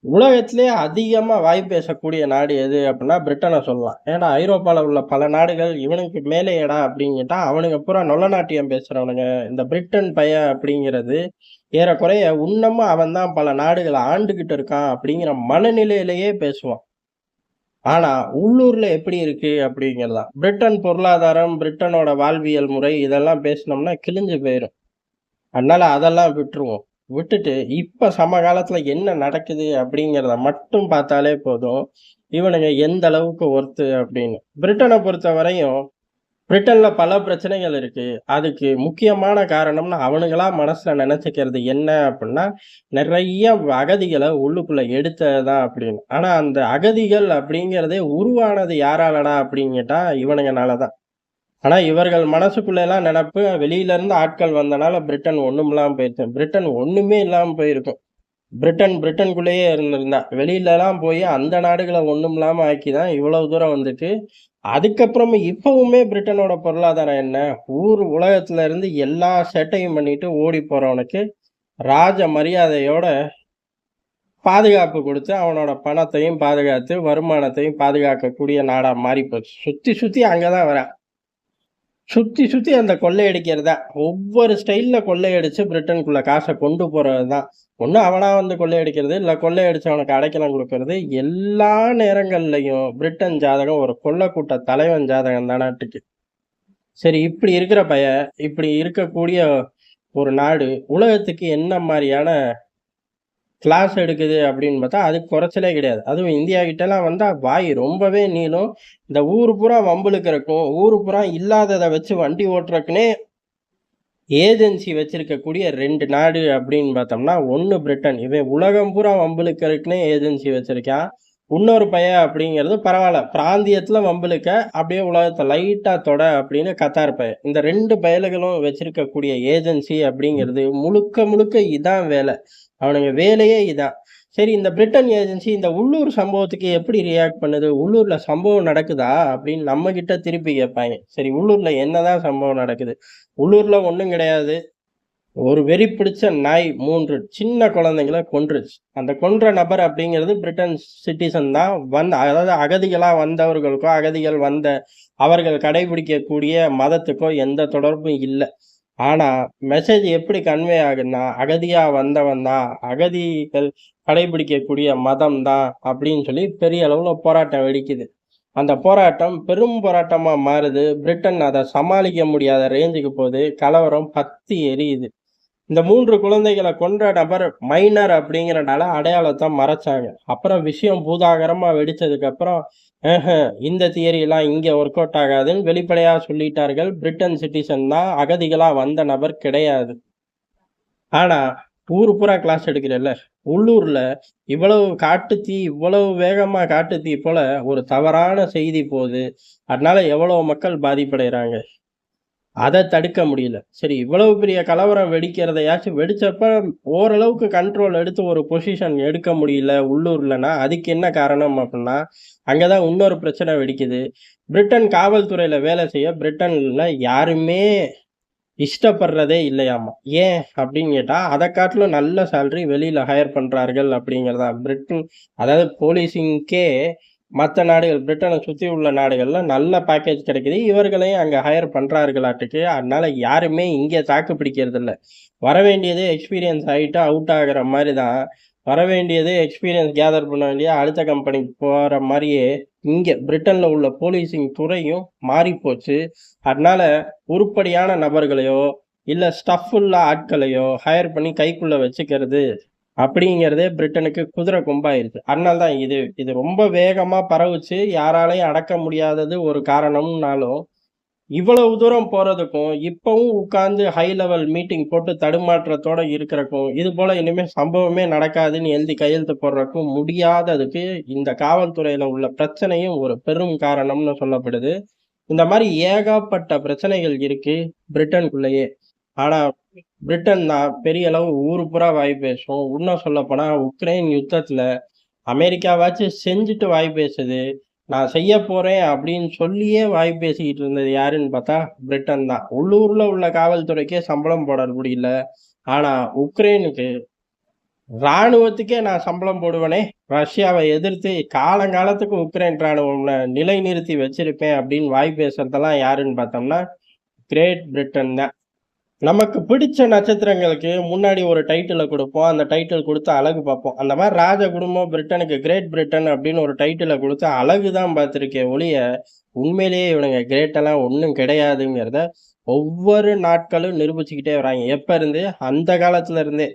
உலகத்திலே அதிகமா வாய் பேசக்கூடிய நாடு எது அப்படின்னா பிரிட்டனை சொல்லலாம். ஏன்னா ஐரோப்பால உள்ள பல நாடுகள் இவனுக்கு மேலேயேடா அப்படின்னு கேட்டா, அவனுங்க பூரா நொள்ள நாட்டியம் பேசுறவனுங்க. இந்த பிரிட்டன் பையன் அப்படிங்கிறது ஏறக்குறைய இன்னமும் அவன் தான் பல நாடுகள ஆண்டுகிட்டு இருக்கான் அப்படிங்கிற மனநிலையிலேயே பேசுவான். ஆனா உள்ளூர்ல எப்படி இருக்கு அப்படிங்கிறதுதான். பிரிட்டன் பொருளாதாரம், பிரிட்டனோட வாழ்வியல் முறை இதெல்லாம் பேசினோம்னா கிழிஞ்சு போயிரும். அதனால அதெல்லாம் விட்டுருவோம். விட்டுட்டு, இப்ப சமகாலத்துல என்ன நடக்குது அப்படிங்கிறத மட்டும் பார்த்தாலே போதும். இவனுங்க எந்த அளவுக்கு ஒர்த்து அப்படின்னு. பிரிட்டன பொறுத்தவரையும், பிரிட்டன்ல பல பிரச்சனைகள் இருக்கு. அதுக்கு முக்கியமான காரணம்னு அவனுங்களா மனசுல நெனச்சுக்கிறது என்ன அப்படின்னா, நெறைய அகதிகள உள்ளுக்குள்ள எடுத்தது தான் அப்படின்னு. ஆனா அந்த அகதிகள் அப்படிங்கிறதே உருவானது யாராலடா அப்படின்னு கேட்டா, இவனுங்கனால தான். ஆனா, இவர்கள் மனசுக்குள்ளலாம் நெனப்பு, வெளியில இருந்து ஆட்கள் வந்தனால பிரிட்டன் ஒண்ணுமில்லாம போயிருச்சு. பிரிட்டன் ஒண்ணுமே இல்லாம போயிருக்கும். பிரிட்டனுக்குள்ளேயே இருந்திருந்தா. வெளியிலலாம் போய் அந்த நாடுகள ஒண்ணுமில்லாம ஆக்கி தான் இவ்வளவு தூரம் வந்துட்டு, அதுக்கப்புறமும் இப்பவுமே பிரிட்டனோட பொருளாதாரம் என்ன? உலகத்துல இருந்து எல்லா சேட்டையும் பண்ணிட்டு ஓடி போறவனுக்கு, ராஜ மரியாதையோட பாதுகாப்பு குடுத்து, அவனோட பணத்தையும் பாதுகாத்து, வருமானத்தையும் பாதுகாக்கக்கூடிய நாடா மாறிப்போச்சு. சுத்தி சுத்தி அங்க தான் வரான். சுத்தி, சுத்தி அந்த கொள்ளையடிக்கிறது தான். ஒவ்வொரு ஸ்டைல்ல கொள்ளையடிச்சு பிரிட்டனுக்குள்ள காச கொண்டு போறது தான். ஒண்ணு அவனா வந்து கொள்ளையடிக்கிறது, இல்ல கொள்ளையடிச்சவனுக்கு அடைக்கலம் குடுக்கறது. எல்லா நேரங்கள்லயும் பிரிட்டன் ஜாதகம் ஒரு கொள்ளக்கூட்ட தலைவன் ஜாதகம் தானாட்டுக்கு. சரி இப்படி இருக்கிற இப்படி இருக்கக்கூடிய ஒரு நாடு, உலகத்துக்கு என்ன மாரியான கிளாஸ் எடுக்குது அப்படின்னு பார்த்தா, அதுக்கு குறைச்சலே கிடையாது. அதுவும் இந்தியா கிட்டலாம் வந்தா வாய் ரொம்பவே நீளும். இந்த ஊரு பூரா வம்பிழுக்கறக்கும், ஊரு பூரா இல்லாதத வச்சு வண்டி ஓட்டுறக்குன்னே ஏஜென்சி வச்சிருக்கக்கூடிய 2 நாடு அப்படின்னு பார்த்தோம்னா, 1 பிரிட்டன். இவன் உலகம் பூரா வம்பிழுக்கறக்குன்னே ஏஜென்சி வச்சிருக்கான். இன்னொரு பையன் அப்படிங்கிறது பரவால்ல. பிராந்தியத்தில வம்பிழுக்க, அப்படியே உலகத்த லைட்டா தொட அப்படின்னு கத்தார் பையன். இந்த 2 பயலுகளும் வச்சிருக்கக்கூடிய ஏஜென்சி அப்படிங்கிறது முழுக்க முழுக்க இதான் வேல. அவனுங்க வேலையே இதான். சரி இந்த பிரிட்டன் ஏஜென்சி இந்த உள்ளூர் சம்பவத்துக்கு எப்படி ரியாக்ட் பண்ணுது? உள்ளூர்ல சம்பவம் நடக்குதா? அப்படின்னு நம்மகிட்ட திருப்பி கேட்பாய்ங்க. சரி உள்ளூர்ல என்னதான் சம்பவம் நடக்குது? உள்ளூர்ல ஒண்ணும் கிடையாது. ஒரு வெறி பிடிச்ச நாய் 3 சின்ன குழந்தைங்கள கொன்றுச்சு. அந்த கொன்ற நபர் அப்படிங்கிறது பிரிட்டன் சிட்டிசன் தான். அதாவது அகதிகளா வந்தவர்களுக்கோ, அகதிகள் வந்த அவர்கள் கடைபிடிக்கக்கூடிய மதத்துக்கோ எந்த தொடர்பும் இல்ல. ஆனா, மெசேஜ் எப்படி கன்வே ஆகுதுன்னா, அகதியா வந்தவன் தான், அகதிகள் கடைபிடிக்கக்கூடிய மதம் தான் அப்படின்னு சொல்லி பெரிய அளவுல போராட்டம் வெடிக்குது. அந்த போராட்டம் பெரும் போராட்டமா மாறுது. பிரிட்டன் அத சமாளிக்க முடியாத ரேஞ்சுக்கு போது. கலவரம் பத்தி எரியுது. இந்த 3 குழந்தைகள கொன்ற நபர் மைனர் அப்படிங்கிறனால அடையாளத்த மறைச்சாங்க. அப்புறம் விஷயம் பூதாகரமா வெடிச்சதுக்கப்புறம், இந்த தியரிலாம் இங்க ஒர்க் அவுட் ஆகாதுன்னு வெளிப்படையா சொல்லிட்டார்கள். பிரிட்டன் சிட்டிசன் தான், அகதிகளா வந்த நபர் கிடையாது. ஆனா, ஊரு பூரா கிளாஸ் எடுக்கிறல்ல, உள்ளூர்ல இவ்வளவு காட்டுத்தீ, இவ்வளவு வேகமா காட்டுத்தீ போல ஒரு தவறான செய்தி போது. அதனால எவ்வளவு மக்கள் பாதிப்படைறாங்க. அத தடுக்க முடியல. சரி இவ்வளவு பெரிய கலவரம் வெடிக்கிறதையாச்சும் வெடிச்சப்ப ஓரளவுக்கு கண்ட்ரோல் எடுத்து ஒரு பொசிஷன் எடுக்க முடியல உள்ளூர்லன்னா, அதுக்கு என்ன காரணம் அப்டின்னா, அங்க தான் இன்னொரு பிரச்சனை வெடிக்குது. பிரிட்டன் காவல்துறையில வேலை செய்ய பிரிட்டன்ல யாருமே இஷ்டப்படுறதே இல்லையாமா. ஏன் அப்டின்னு கேட்டா, அத காட்டிலும் நல்ல சேலரி வெளியில ஹையர் பண்றார்கள் அப்டிங்கிறதா. அதாவது போலீசிங்க்கே மத்த நாடுகள் பிரிட்டன சுத்தி உள்ள நாடுகள்ல நல்ல பேக்கேஜ் கிடைக்குது. இவர்களையும் அங்க ஹையர் பண்றார்களாட்டுக்கு. அதனால யாருமே இங்க தாக்கு பிடிக்கிறதில்ல. வரவேண்டியது எக்ஸ்பீரியன்ஸ் ஆயிட்டு அவுட் ஆகுற மாரி தான். வரவேண்டியது எக்ஸ்பீரியன்ஸ் கேதர் பண்ண வேண்டிய அடுத்த கம்பெனிக்கு போற மாரியே, இங்க பிரிட்டன்ல உள்ள போலீசிங் துறையும் மாறிப்போச்சு. அதனால உருப்படியான நபர்களையோ, இல்ல ஸ்டஃப் உள்ள ஆட்களையோ ஹையர் பண்ணி கைக்குள்ள வச்சுக்கிறது அப்படிங்கிறதே பிரிட்டனுக்கு குதிரை கொம்பாயிருச்சு. அதனால தான் இது இது ரொம்ப வேகமா பரவுச்சு. யாராலயும் அடக்க முடியாதது ஒரு காரணம்னாலும், இவ்வளவு தூரம் போறதுக்கும், இப்பவும் உட்கார்ந்து ஹை லெவல் மீட்டிங் போட்டு தடுமாற்றத்தோட இருக்கிறக்கும், இது போல இனிமே சம்பவமே நடக்காதுன்னு எழுதி கையெழுத்து போடுறதுக்கும் முடியாததுக்கு, இந்த காவல்துறையில உள்ள பிரச்சனையும் ஒரு பெரும் காரணம்னு சொல்லப்படுது. இந்த மாரி ஏகப்பட்ட பிரச்சனைகள் இருக்கு பிரிட்டனுக்குள்ளயே. ஆனா, பிரிட்டன் தான் பெரிய அளவு ஊரு பூரா வாய் பேசும். இன்னும் சொல்லப்போனா உக்ரைன் யுத்தத்துல அமெரிக்காவாச்சும் செஞ்சுட்டு வாய் பேசுது. நான் செய்யப்போறேன் அப்படின்னு சொல்லியே வாய் பேசிக்கிட்டு இருந்தது யாருன்னு பார்த்தா பிரிட்டன் தான். உள்ளூர்ல உள்ள காவல்துறைக்கே சம்பளம் போட முடியல. ஆனா உக்ரைனுக்கு ராணுவத்துக்கே நான் சம்பளம் போடுவேனே! ரஷ்யாவை எதிர்த்து காலங்காலத்துக்கு உக்ரைன் ராணுவம் நிலைநிறுத்தி வச்சிருப்பேன் அப்படின்னு வாய் பேசுறதெல்லாம் யாருன்னு பார்த்தோம்னா, கிரேட் பிரிட்டன் தான். நமக்கு பிடிச்ச நட்சத்திரங்களுக்கு முன்னாடி ஒரு டைட்டில குடுப்போம். அந்த டைட்டில் குடுத்து அழகு பார்ப்போம். அந்த மாரி ராஜ குடும்பம் பிரிட்டனுக்கு கிரேட் பிரிட்டன் அப்படின்னு ஒரு டைட்டில குடுத்து அழகு தான் பார்த்துருக்கே ஒழிய, உண்மையிலேயே இவனுங்க கிரேட்டெல்லாம் ஒண்ணும் கிடையாதுங்கிறத ஒவ்வொரு நாட்களும் நிரூபிச்சுக்கிட்டே வராங்க. எப்ப இருந்து? அந்த காலத்துல இருந்தே.